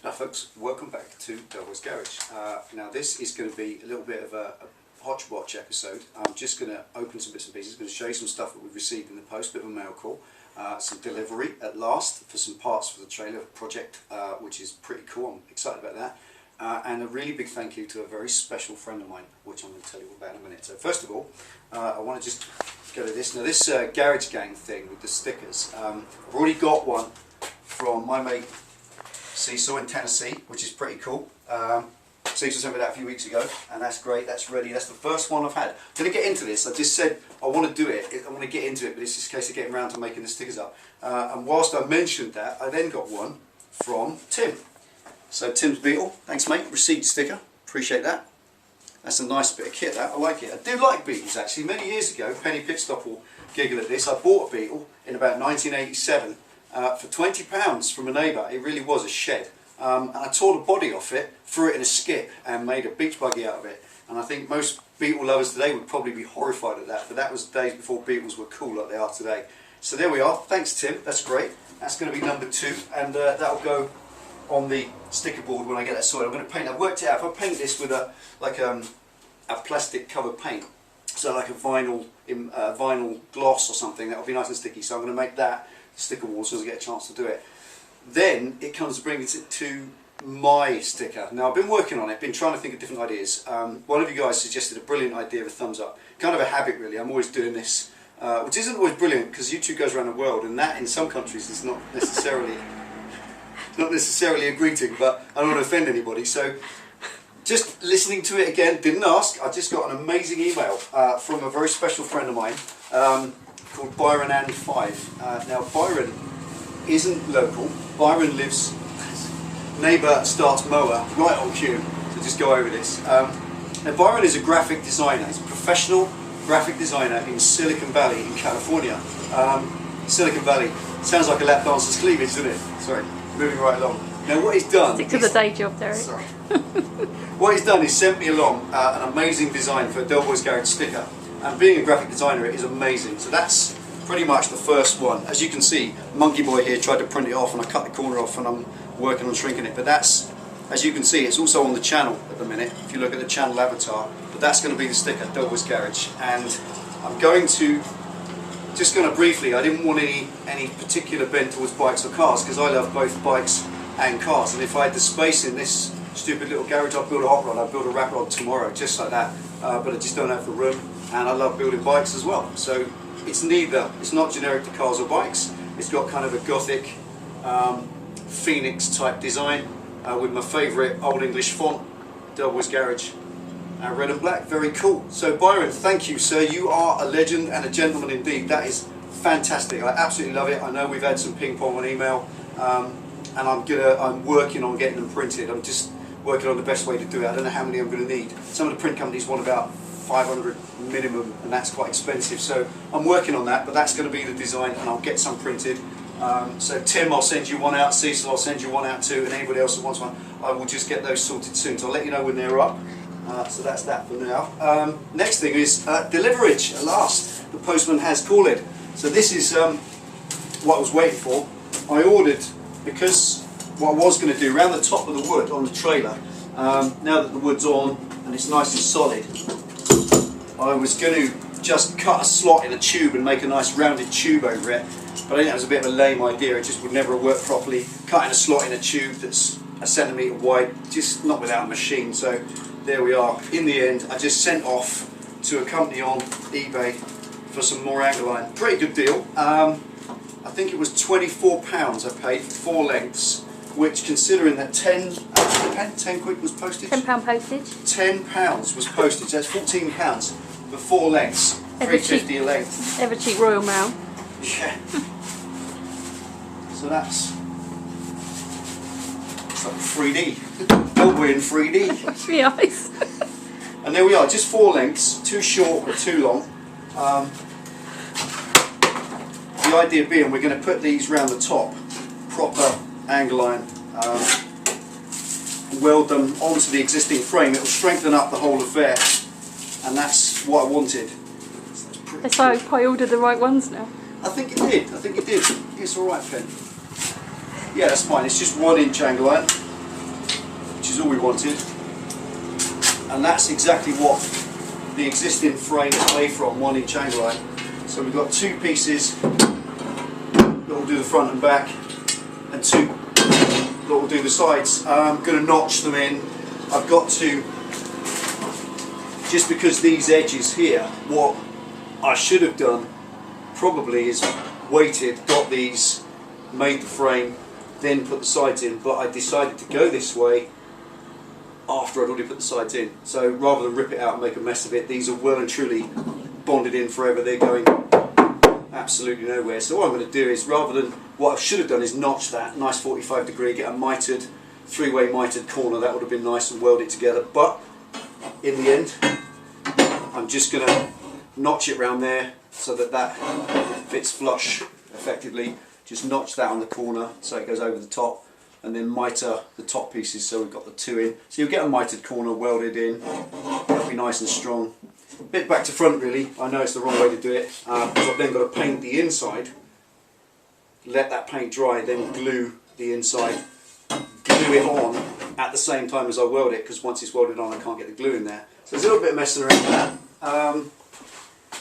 Hello folks, welcome back to Delboy's Garage. Now this is going to be a little bit of a hodgepodge episode. I'm just going to open some bits and pieces, going to show you some stuff that we've received in the post, bit of a mail call, some delivery at last for some parts for the trailer project, which is pretty cool. I'm excited about that. And a really big thank you to a very special friend of mine, which I'm going to tell you about in a minute. So first of all, I want to just go to this. Now this Garage Gang thing with the stickers, I've already got one from my mate Cecil in Tennessee, which is pretty cool. Cecil sent me that a few weeks ago, and that's great, that's ready. That's the first one I've had. I'm going to get into this. I just said I want to do it, I want to get into it, but it's just a case of getting around to making the stickers up. And whilst I mentioned that, I then got one from Tim. So Tim's Beetle, thanks mate, received sticker, appreciate that. That's a nice bit of kit that, I like it. I do like Beetles actually. Many years ago, Penny Pitstop will giggle at this, I bought a Beetle in about 1987 for £20 from a neighbour. It really was a shed. And I tore the body off it, threw it in a skip and made a beach buggy out of it. And I think most Beetle lovers today would probably be horrified at that, but that was days before Beetles were cool like they are today. So there we are, thanks Tim, that's great. That's going to be number 2, and that'll go on the sticker board when I get that sorted. I'm going to paint, I've worked it out, if I paint this with a plastic covered paint, so like a vinyl gloss or something, that'll be nice and sticky, so I'm going to make that sticker wall as soon as I get a chance to do it. Then it comes to bringing it to my sticker. Now I've been working on it, been trying to think of different ideas. One of you guys suggested a brilliant idea of a thumbs up. Kind of a habit really, I'm always doing this, which isn't always brilliant because YouTube goes around the world, and that in some countries is not necessarily a greeting, but I don't want to offend anybody. So just listening to it again, didn't ask, I just got an amazing email from a very special friend of mine called Byron and 5. Now Byron isn't local. Byron lives, neighbour starts mower, right on cue, so just go over this. Now Byron is a graphic designer, he's a professional graphic designer in Silicon Valley in California. Silicon Valley, sounds like a lap dancer's cleavage, doesn't it? Sorry, moving right along. Now what he's done... Stick to the day job, Derek. Sorry. What he's done is sent me along an amazing design for a Delboy's Garage sticker. And being a graphic designer, it is amazing. So that's pretty much the first one. As you can see, Monkey Boy here tried to print it off and I cut the corner off and I'm working on shrinking it. But that's, as you can see, it's also on the channel at the minute, if you look at the channel avatar. But that's going to be the sticker, Delboy's Garage. And I'm going to, just going to briefly, I didn't want any particular bent towards bikes or cars because I love both bikes and cars. And if I had the space in this stupid little garage, I'd build a hot rod, I'd build a wrap rod tomorrow, just like that. But I just don't have the room, and I love building bikes as well. So it's neither, it's not generic to cars or bikes, it's got kind of a gothic phoenix type design with my favourite old English font, Delboy's Garage, red and black, very cool. So Byron, thank you sir, you are a legend and a gentleman indeed. That is fantastic, I absolutely love it. I know we've had some ping pong on email, and I'm working on getting them printed. I'm just working on the best way to do it. I don't know how many I'm going to need. Some of the print companies want about 500 minimum, and that's quite expensive, so I'm working on that, but that's going to be the design and I'll get some printed. So Tim, I'll send you one out, Cecil, I'll send you one out too, and anybody else that wants one, I will just get those sorted soon, so I'll let you know when they're up. So that's that for now. Next thing is deliverage. At last, the postman has called. So this is what I was waiting for. I ordered, because what I was going to do, around the top of the wood on the trailer, now that the wood's on and it's nice and solid, I was going to just cut a slot in a tube and make a nice rounded tube over it, but I think that was a bit of a lame idea. It just would never have worked properly. Cutting a slot in a tube that's a centimetre wide, just not without a machine. So there we are. In the end, I just sent off to a company on eBay for some more angle line. Pretty good deal. I think it was £24 I paid for 4 lengths, which, considering that 10 quid was postage? £10 postage. £10 was postage, that's £14 for 4 lengths, £3.50 a length. Ever cheap Royal Mail. Yeah. So that's like 3D. Delboy in 3D. Watch me eyes. And there we are, just 4 lengths, too short or too long. The idea being we're going to put these round the top, proper angle line, weld them onto the existing frame. It will strengthen up the whole affair, and that's what I wanted. Let's hope I ordered the right ones now. I think it did. I think it did. It's all right, Pen. Yeah, that's fine. It's just 1 inch angle line. is all we wanted, and that's exactly what the existing frame is made from, 1-inch anglite. So we've got 2 pieces that will do the front and back, and 2 that will do the sides. I'm going to notch them in. I've got to, just because these edges here, what I should have done probably is waited, got these, made the frame, then put the sides in, but I decided to go this way after I'd already put the sides in. So rather than rip it out and make a mess of it, these are well and truly bonded in forever. They're going absolutely nowhere. So what I'm going to do is, rather than, what I should have done is notch that nice 45 degree, get a mitered, 3-way mitered corner. That would have been nice, and weld it together. But in the end, I'm just going to notch it round there so that that fits flush effectively. Just notch that on the corner so it goes over the top, and then miter the top pieces so we've got the 2 in. So you'll get a mitered corner welded in. That'll be nice and strong. A bit back to front really. I know it's the wrong way to do it, because I've then got to paint the inside, let that paint dry, then glue the inside, glue it on at the same time as I weld it, because once it's welded on I can't get the glue in there. So there's a little bit of messing around with that.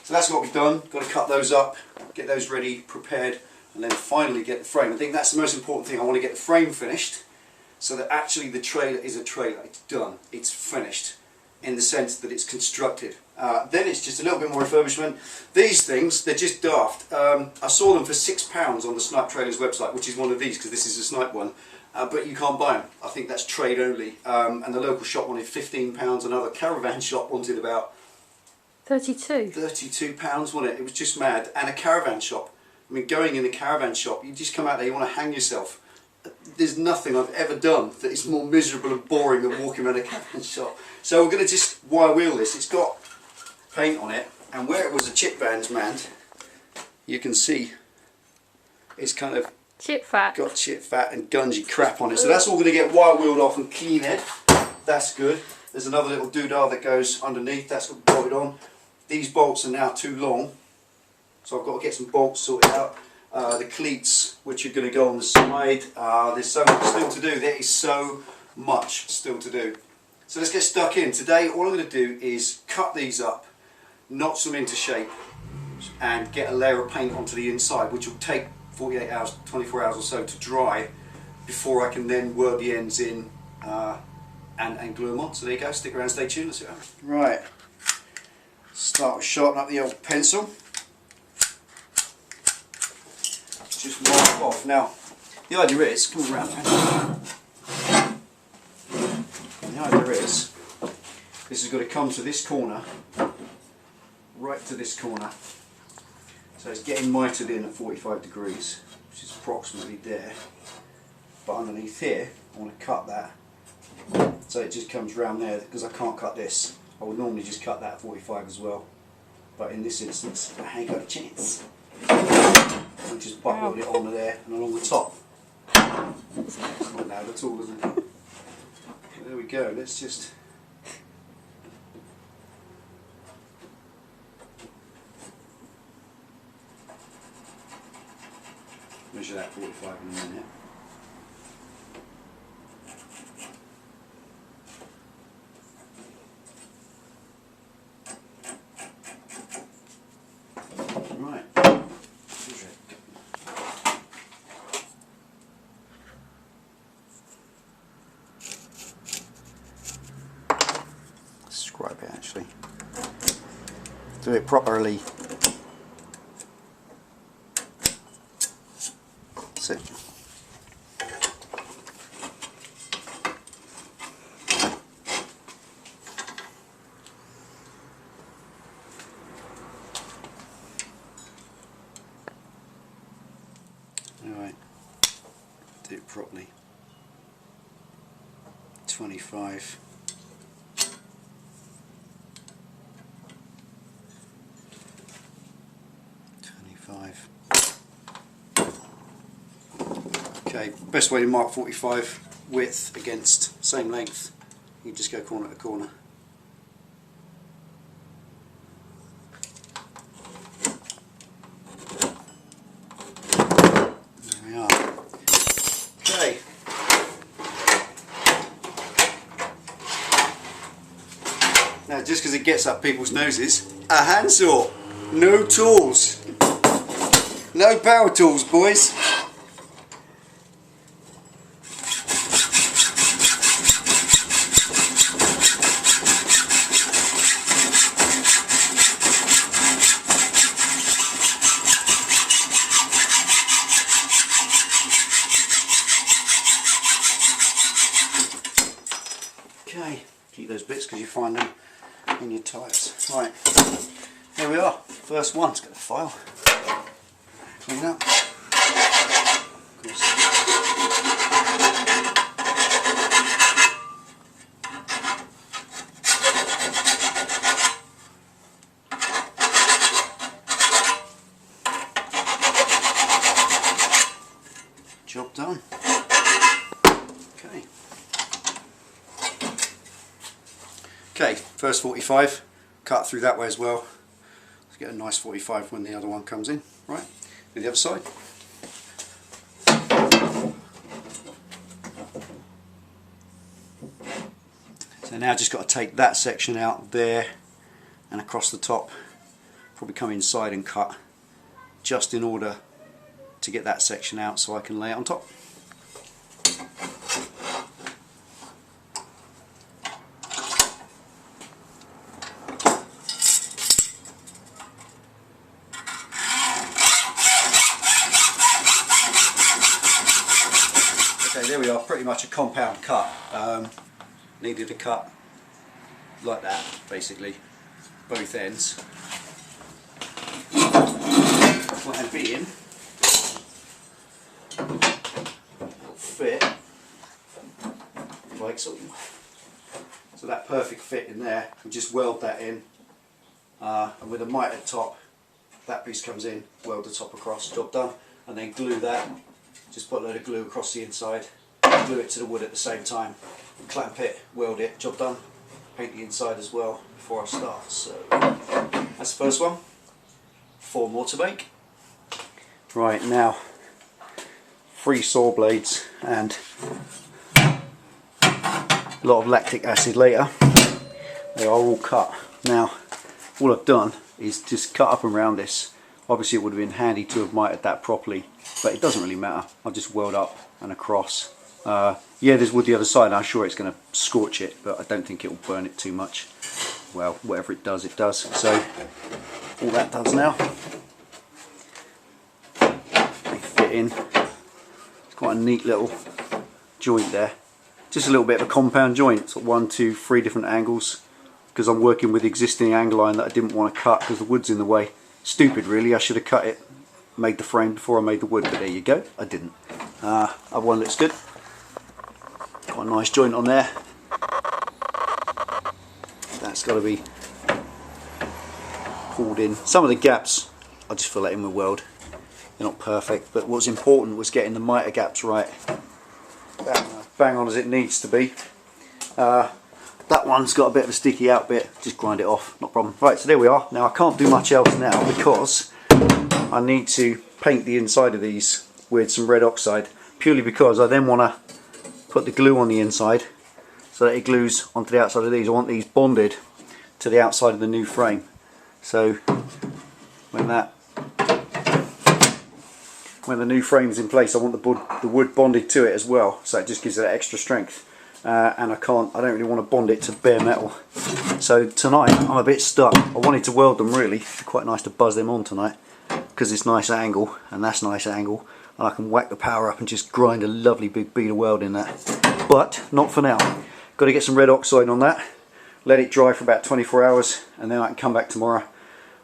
So that's what we've done. Got to cut those up, get those ready, prepared, and then finally get the frame. I think that's the most important thing. I want to get the frame finished so that actually the trailer is a trailer. It's done. It's finished in the sense that it's constructed. Then it's just a little bit more refurbishment. These things, they're just daft. I saw them for £6 on the Snipe Trailers website, which is one of these because this is a Snipe one. But you can't buy them. I think that's trade only. And the local shop wanted £15. Another caravan shop wanted about 32. £32, wasn't it? It was just mad. And a caravan shop. I mean, going in a caravan shop, you just come out there, you want to hang yourself. There's nothing I've ever done that is more miserable and boring than walking around a caravan shop. So we're going to just wire wheel this. It's got paint on it, and where it was a chip band's manned, you can see it's kind of Chip fat. got chip fat and gungy crap on it. So that's all going to get wire wheeled off and clean it. That's good. There's another little doodah that goes underneath. That's got bolted on. These bolts are now too long, so I've got to get some bolts sorted out. The cleats, which are going to go on the side. There's so much still to do. There is so much still to do. So let's get stuck in. Today all I'm going to do is cut these up, notch them into shape, and get a layer of paint onto the inside, which will take 48 hours, 24 hours or so to dry before I can then weld the ends in and glue them on. So there you go. Stick around, stay tuned. Let's see what happens. Right. Start with sharpening up the old pencil. Just mark off. Now, the idea is, come around. The idea is, this has got to come to this corner, right to this corner. So it's getting mitered in at 45 degrees, which is approximately there. But underneath here, I want to cut that, so it just comes round there, because I can't cut this. I would normally just cut that at 45 as well, but in this instance, I ain't got a chance. I'll just butt weld it onto there and along the top. It's not loud at all, is it? There we go. Let's just. Measure that 45 in a minute. Right. Describe it actually. Do it properly. That's it. Alright, do it properly. 25. Okay, best way to mark 45 width against same length, you just go corner to corner. There we are. Okay. just because it gets up people's noses, a handsaw. No tools. No power tools, boys. Okay, keep those bits because you find them in your tyres. Right, here we are. First one. Let's get the file. Clean up. Job done. Okay. Okay, first 45, cut through that way as well. Let's get a nice 45 when the other one comes in. Right, do the other side. So now just got to take that section out there and across the top. Probably come inside and cut just in order to get that section out so I can lay it on top. Okay, there we are, pretty much a compound cut. Needed a cut like that, basically, both ends. Put a bit in, fit, like so. So that perfect fit in there, we just weld that in, and with a mitered top, that piece comes in, weld the top across, job done, and then glue that. Just put a load of glue across the inside, glue it to the wood at the same time, clamp it, weld it, job done. Paint the inside as well before I start. So that's the first one. 4 more to make. Right, now 3 saw blades and a lot of lactic acid later. They are all cut. Now all I've done is just cut up and around this. Obviously it would have been handy to have mitered that properly, but it doesn't really matter. I'll just weld up and across. Yeah, there's wood the other side, and I'm sure it's going to scorch it, but I don't think it will burn it too much. Well, whatever it does, it does. So all that does now, they fit in. It's quite a neat little joint there. Just a little bit of a compound joint, sort of 1, 2, 3 different angles, because I'm working with existing angle line that I didn't want to cut because the wood's in the way. Stupid really, I should have cut it, made the frame before I made the wood, but there you go, I didn't. Other one looks good. Got a nice joint on there. That's got to be pulled in. Some of the gaps I just fill that in with weld. They're not perfect, but what's important was getting the miter gaps right. Bang on as it needs to be. That one's got a bit of a sticky out bit, just grind it off, not a problem. Right, so there we are. Now I can't do much else now because I need to paint the inside of these with some red oxide, purely because I then want to put the glue on the inside so that it glues onto the outside of these. I want these bonded to the outside of the new frame. So when the new frame's in place, I want the wood bonded to it as well, so it just gives it that extra strength. And I don't really want to bond it to bare metal. So tonight I'm a bit stuck. I wanted to weld them really. It's quite nice to buzz them on tonight because it's nice angle and that's nice angle, and I can whack the power up and just grind a lovely big bead of weld in that. But not for now. Got to get some red oxide on that, let it dry for about 24 hours, and then I can come back tomorrow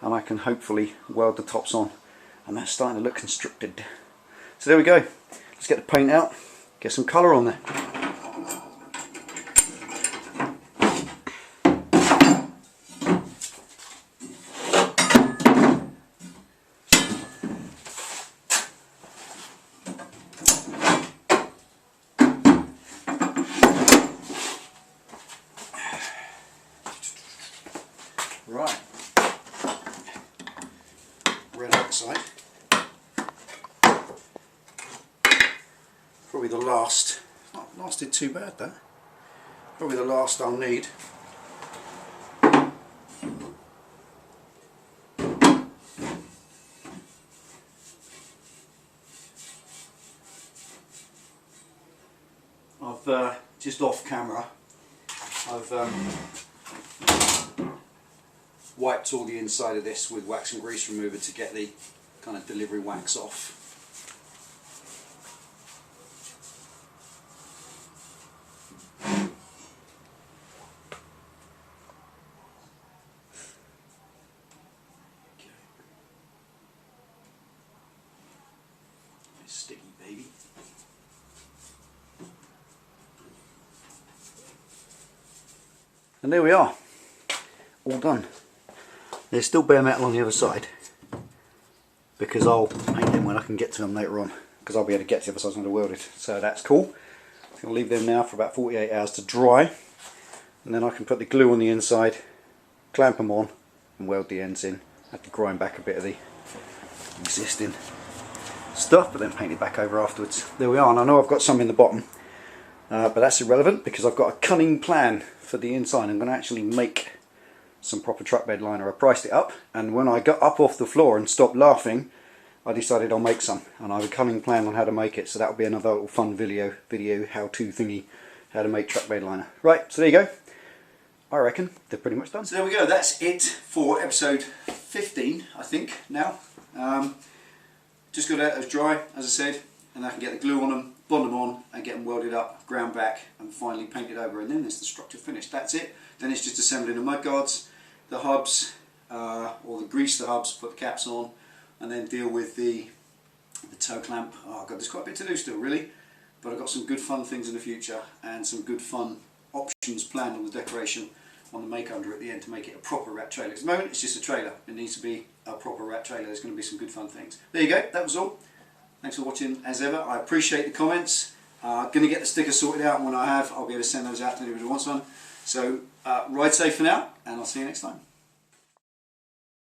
and I can hopefully weld the tops on, and that's starting to look constructed. So there we go. Let's get the paint out, get some colour on there. Right, red oxide, probably the last, not lasted too bad that, probably the last I'll need. I've just off camera, I've wiped all the inside of this with wax and grease remover to get the kind of delivery wax off. Sticky baby. And there we are, all done. There's still bare metal on the other side because I'll paint them when I can get to them later on, because I'll be able to get to the other side when they're welded. So that's cool. I'll leave them now for about 48 hours to dry, and then I can put the glue on the inside, clamp them on and weld the ends in. I have to grind back a bit of the existing stuff, but then paint it back over afterwards. There we are, and I know I've got some in the bottom, but that's irrelevant because I've got a cunning plan for the inside. I'm going to actually make some proper truck bed liner. I priced it up, and when I got up off the floor and stopped laughing, I decided I'll make some, and I have a cunning plan on how to make it, so that'll be another little fun video how-to thingy, how to make truck bed liner. Right, so there you go. I reckon they're pretty much done. So there we go, that's it for episode 15, I think, now. Just got to let those dry, as I said, and I can get the glue on them, bond them on, and get them welded up, ground back, and finally painted over, and then there's the structure finished. That's it. Then it's just assembling the mud guards, the hubs, or grease the hubs, put the caps on, and then deal with the toe clamp. Oh god, there's quite a bit to do still, really, but I've got some good fun things in the future, and some good fun options planned on the decoration on the make under at the end to make it a proper rat trailer. At the moment it's just a trailer. It needs to be a proper rat trailer. There's going to be some good fun things. There you go, that was all. Thanks for watching as ever. I appreciate the comments. Going to get the stickers sorted out, and when I have, I'll be able to send those out to anybody who wants one. So ride safe for now, and I'll see you next time.